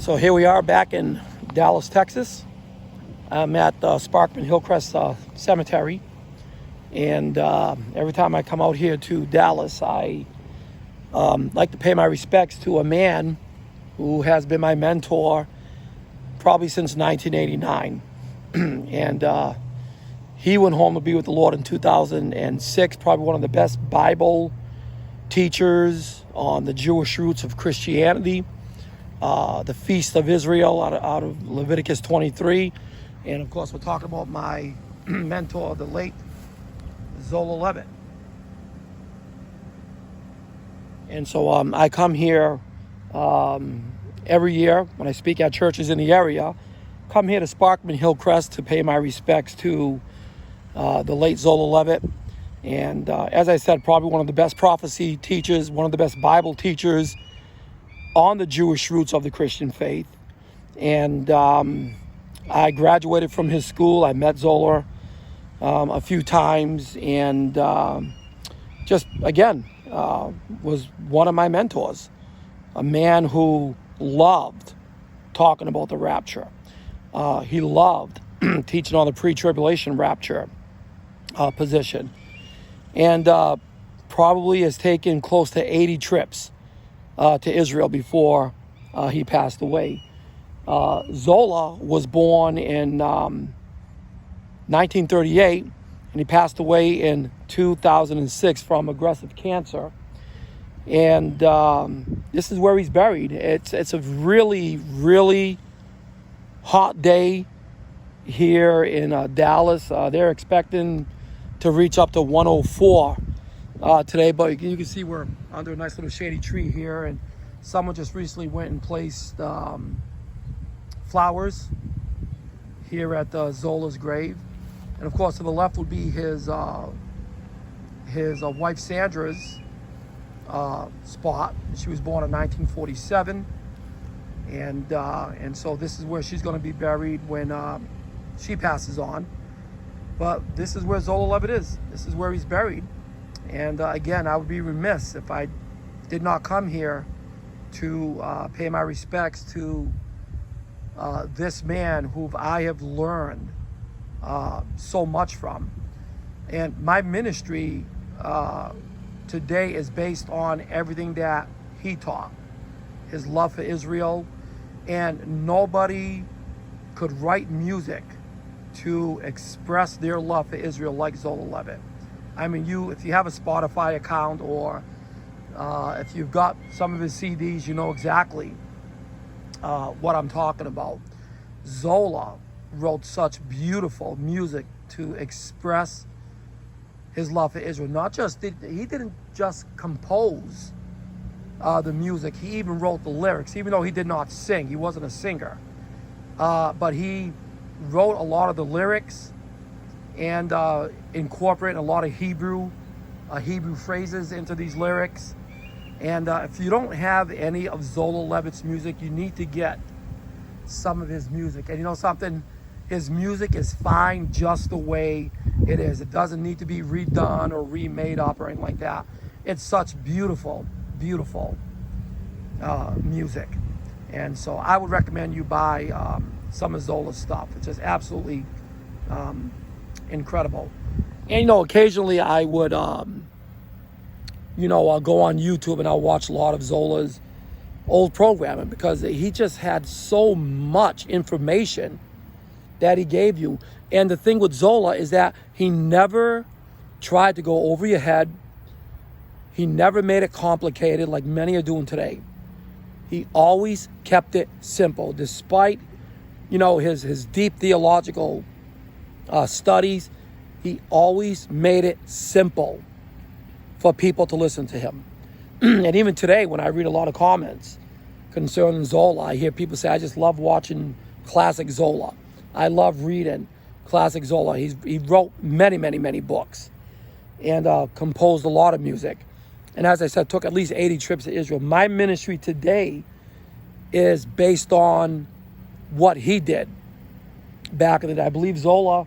So here we are back in Dallas, Texas. I'm at Sparkman Hillcrest Cemetery. And every time I come out here to Dallas, I like to pay my respects to a man who has been my mentor probably since 1989. And he went home to be with the Lord in 2006, probably one of the best Bible teachers on the Jewish roots of Christianity. The Feast of Israel out of Leviticus 23. And of course, we're talking about my mentor, the late Zola Levitt. And so I come here every year when I speak at churches in the area. Come here to Sparkman Hillcrest to pay my respects to the late Zola Levitt. And as I said, probably one of the best prophecy teachers, one of the best Bible teachers on the Jewish roots of the Christian faith. And I graduated from his school. I met Zola a few times, and just, again, was one of my mentors. A man who loved talking about the rapture. He loved teaching on the pre-tribulation rapture position. And probably has taken close to 80 trips to Israel before he passed away. Zola was born in 1938, and he passed away in 2006 from aggressive cancer. And this is where he's buried. It's a really, really hot day here in Dallas. They're expecting to reach up to 104 today, but you can see we're under a nice little shady tree here, and someone just recently went and placed flowers here at Zola's grave. And of course, to the left would be his wife Sandra's spot. She was born in 1947, and so this is where she's going to be buried when she passes on. But this is where Zola Levitt is. This is where he's buried. And again, I would be remiss if I did not come here to pay my respects to this man who I have learned so much from. And my ministry today is based on everything that he taught. His love for Israel. And nobody could write music to express their love for Israel like Zola Levitt. I mean, if you have a Spotify account, or if you've got some of his CDs, you know exactly what I'm talking about. Zola wrote such beautiful music to express his love for Israel. He didn't just compose the music, he even wrote the lyrics, even though he did not sing. He wasn't a singer. But he wrote a lot of the lyrics and incorporate a lot of Hebrew phrases into these lyrics. And if you don't have any of Zola Levitt's music, you need to get some of his music. And you know something? His music is fine just the way it is. It doesn't need to be redone or remade up or anything like that. It's such beautiful, beautiful music. And so I would recommend you buy some of Zola's stuff. It's just absolutely incredible. And you know, occasionally I would I'll go on YouTube and I'll watch a lot of Zola's old programming, because he just had so much information that he gave you. And the thing with Zola is that he never tried to go over your head. He never made it complicated like many are doing today. He always kept it simple, despite his deep theological studies. He always made it simple for people to listen to him. And even today, when I read a lot of comments concerning Zola, I hear people say, I just love watching classic Zola. I love reading classic Zola. He wrote many, many, many books and composed a lot of music. And as I said, took at least 80 trips to Israel. My ministry today is based on what he did back in the day. I believe Zola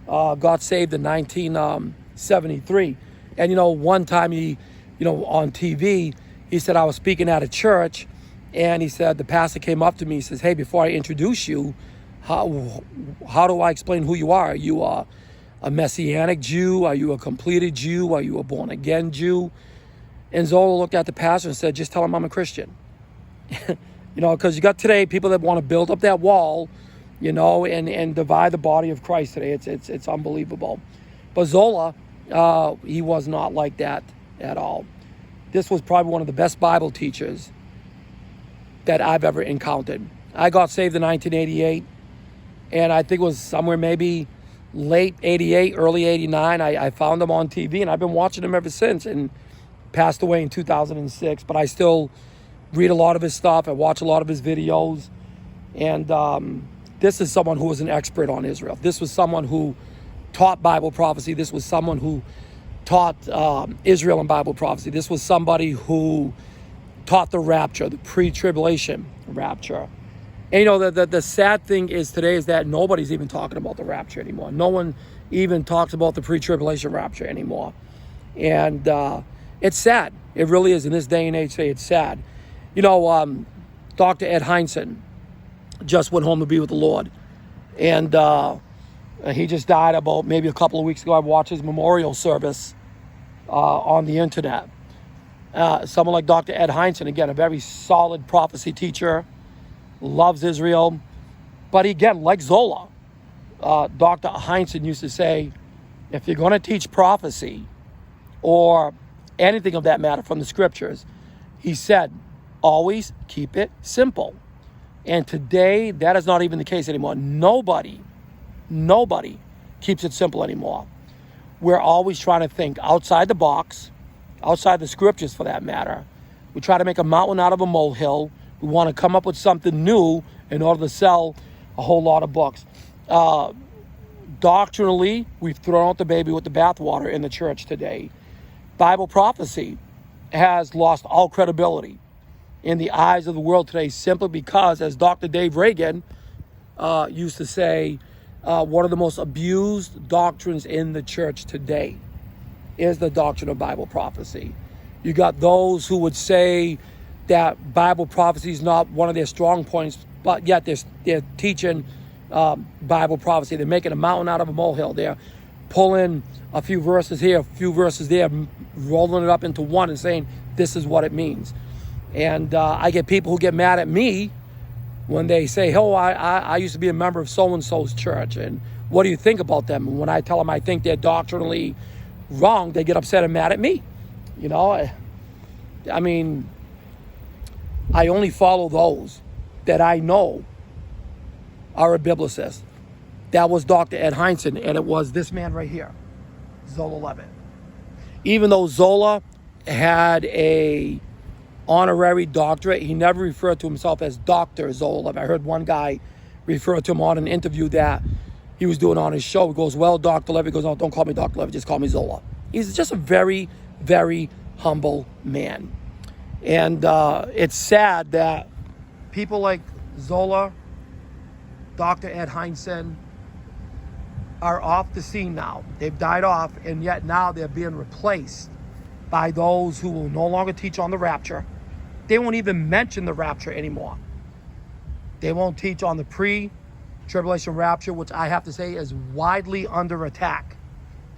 got saved in 1973. And, one time he, on TV, he said, I was speaking at a church And he said, the pastor came up to me, he says, hey, before I introduce you, how do I explain who you are? Are you a Messianic Jew? Are you a completed Jew? Are you a born-again Jew? And Zola looked at the pastor and said, just tell him I'm a Christian. Because you got today people that want to build up that wall, and divide the body of Christ today. It's unbelievable. But Zola, he was not like that at all. This was probably one of the best Bible teachers that I've ever encountered. I got saved in 1988, and I think it was somewhere maybe late 88, early 89. I found him on TV, and I've been watching him ever since, and passed away in 2006. But I still read a lot of his stuff. I watch a lot of his videos. And this is someone who was an expert on Israel. This was someone who taught Bible prophecy. This was someone who taught Israel and Bible prophecy. This was somebody who taught the rapture, the pre-tribulation rapture. And the sad thing is today is that nobody's even talking about the rapture anymore. No one even talks about the pre-tribulation rapture anymore. And it's sad. It really is. In this day and age today, it's sad. Dr. Ed Heinzen just went home to be with the Lord. And he just died about maybe a couple of weeks ago. I watched his memorial service on the internet. Someone like Dr. Ed Heinzen, again, a very solid prophecy teacher, loves Israel. But again, like Zola, Dr. Heinzen used to say, if you're going to teach prophecy or anything of that matter from the scriptures, he said, always keep it simple. And today, that is not even the case anymore. Nobody keeps it simple anymore. We're always trying to think outside the box, outside the scriptures for that matter. We try to make a mountain out of a molehill. We want to come up with something new in order to sell a whole lot of books. Doctrinally, we've thrown out the baby with the bathwater in the church today. Bible prophecy has lost all credibility in the eyes of the world today simply because, as Dr. Dave Reagan used to say, one of the most abused doctrines in the church today is the doctrine of Bible prophecy. You got those who would say that Bible prophecy is not one of their strong points, but yet they're teaching Bible prophecy. They're making a mountain out of a molehill. They're pulling a few verses here, a few verses there, rolling it up into one and saying, this is what it means. And I get people who get mad at me when they say, oh, I used to be a member of so-and-so's church, and what do you think about them? And when I tell them I think they're doctrinally wrong, they get upset and mad at me. I mean, I only follow those that I know are a biblicist. That was Dr. Ed Heinzen, and it was this man right here, Zola Levitt. Even though Zola had a honorary doctorate, he never referred to himself as Dr. Zola Levitt. I heard one guy refer to him on an interview that he was doing on his show. He goes, well, Dr. Levitt. He goes, no, don't call me Dr. Levitt, just call me Zola. He's just a very, very humble man. And it's sad that people like Zola, Dr. Ed Heinzen, are off the scene now. They've died off, and yet now they're being replaced by those who will no longer teach on the rapture. They won't even mention the rapture anymore. They won't teach on the pre-tribulation rapture, which I have to say is widely under attack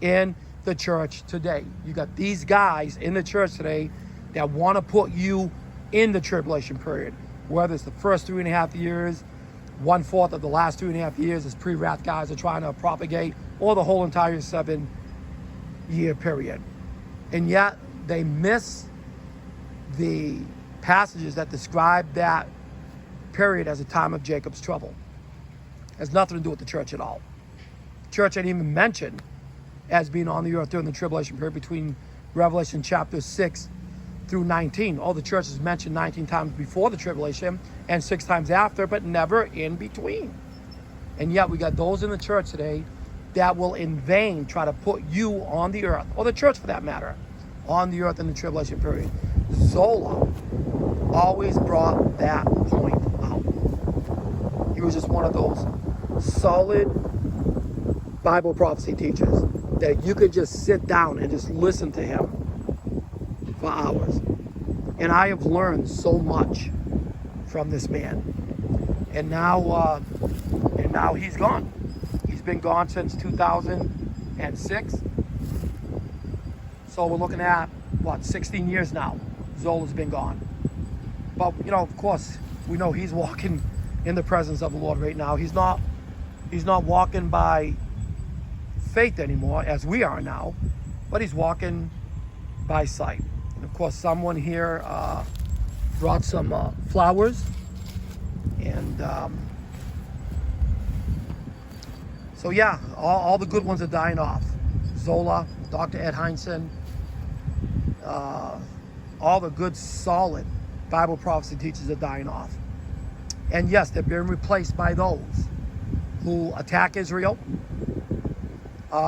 in the church today. You got these guys in the church today that want to put you in the tribulation period, whether it's the first 3.5 years, 1/4 of the last 3.5 years as pre-wrath guys are trying to propagate, or the whole entire 7-year period. And yet they miss the passages that describe that period as a time of Jacob's trouble. It has nothing to do with the church at all. The church ain't even mentioned as being on the earth during the tribulation period between Revelation chapter 6 through 19. All the church is mentioned 19 times before the tribulation and 6 times after, but never in between. And yet we got those in the church today that will in vain try to put you on the earth, or the church for that matter, on the earth in the tribulation period. Zola always brought that point out. He was just one of those solid Bible prophecy teachers that you could just sit down and just listen to him for hours. And I have learned so much from this man. And now he's gone. He's been gone since 2006. So we're looking at, what, 16 years now Zola's been gone. But, you know, of course, we know he's walking in the presence of the Lord right now. He's not walking by faith anymore, as we are now, but he's walking by sight. And of course, someone here brought some flowers, and so yeah, all the good ones are dying off. Zola, Dr. Ed Heinsohn, all the good, solid Bible prophecy teachers are dying off. And yes, they're being replaced by those who attack Israel.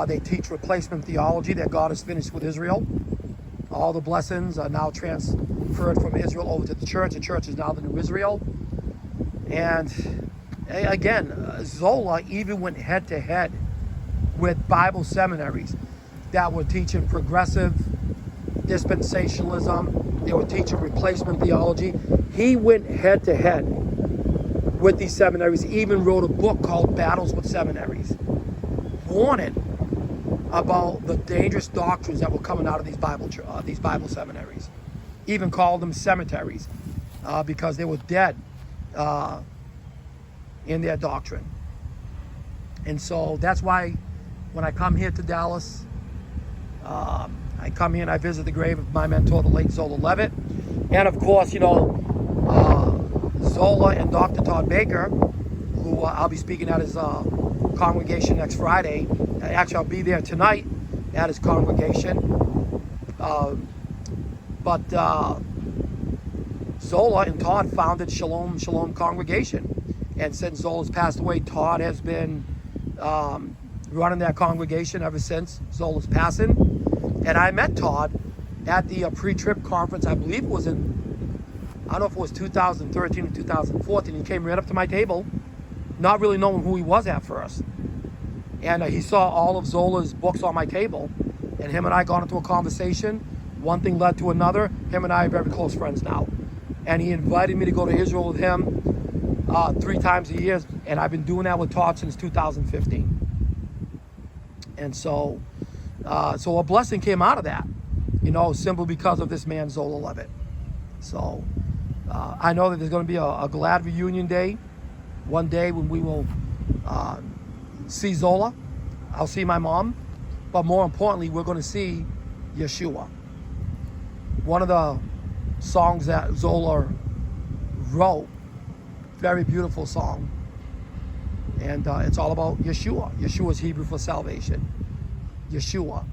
They teach replacement theology that God is finished with Israel. All the blessings are now transferred from Israel over to the church. The church is now the new Israel. And again, Zola even went head to head with Bible seminaries that were teaching progressive dispensationalism. They were teaching replacement theology. He went head to head with these seminaries. He even wrote a book called Battles with Seminaries, warning about the dangerous doctrines that were coming out of these Bible seminaries. Even called them cemeteries because they were dead in their doctrine. And so that's why when I come here to Dallas, I come here and I visit the grave of my mentor, the late Zola Levitt. And of course, you know, Zola and Dr. Todd Baker, who I'll be speaking at his congregation next Friday. Actually, I'll be there tonight at his congregation. But Zola and Todd founded Shalom Congregation. And since Zola's passed away, Todd has been running that congregation ever since Zola's passing. And I met Todd at the pre-trip conference. I believe it was in, I don't know if it was 2013 or 2014. He came right up to my table, not really knowing who he was at first. And he saw all of Zola's books on my table. And him and I got into a conversation. One thing led to another. Him and I are very close friends now. And he invited me to go to Israel with him 3 times a year. And I've been doing that with Todd since 2015. And so a blessing came out of that, you know, simply because of this man, Zola Levitt. So I know that there's going to be a glad reunion day, one day when we will see Zola. I'll see my mom, but more importantly, we're going to see Yeshua. One of the songs that Zola wrote, very beautiful song, and it's all about Yeshua. Yeshua is Hebrew for salvation. Yeshua.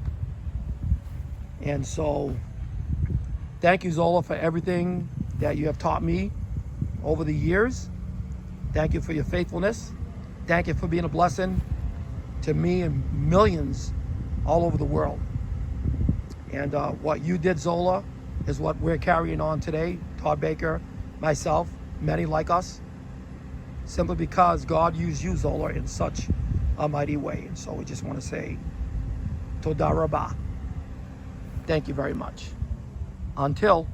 And so thank you, Zola, for everything that you have taught me over the years. Thank you for your faithfulness. Thank you for being a blessing to me and millions all over the world. And what you did, Zola, is what we're carrying on today. Todd Baker, myself, many like us, simply because God used you, Zola, in such a mighty way. And so we just want to say, Toda Rabah. Thank you very much. Until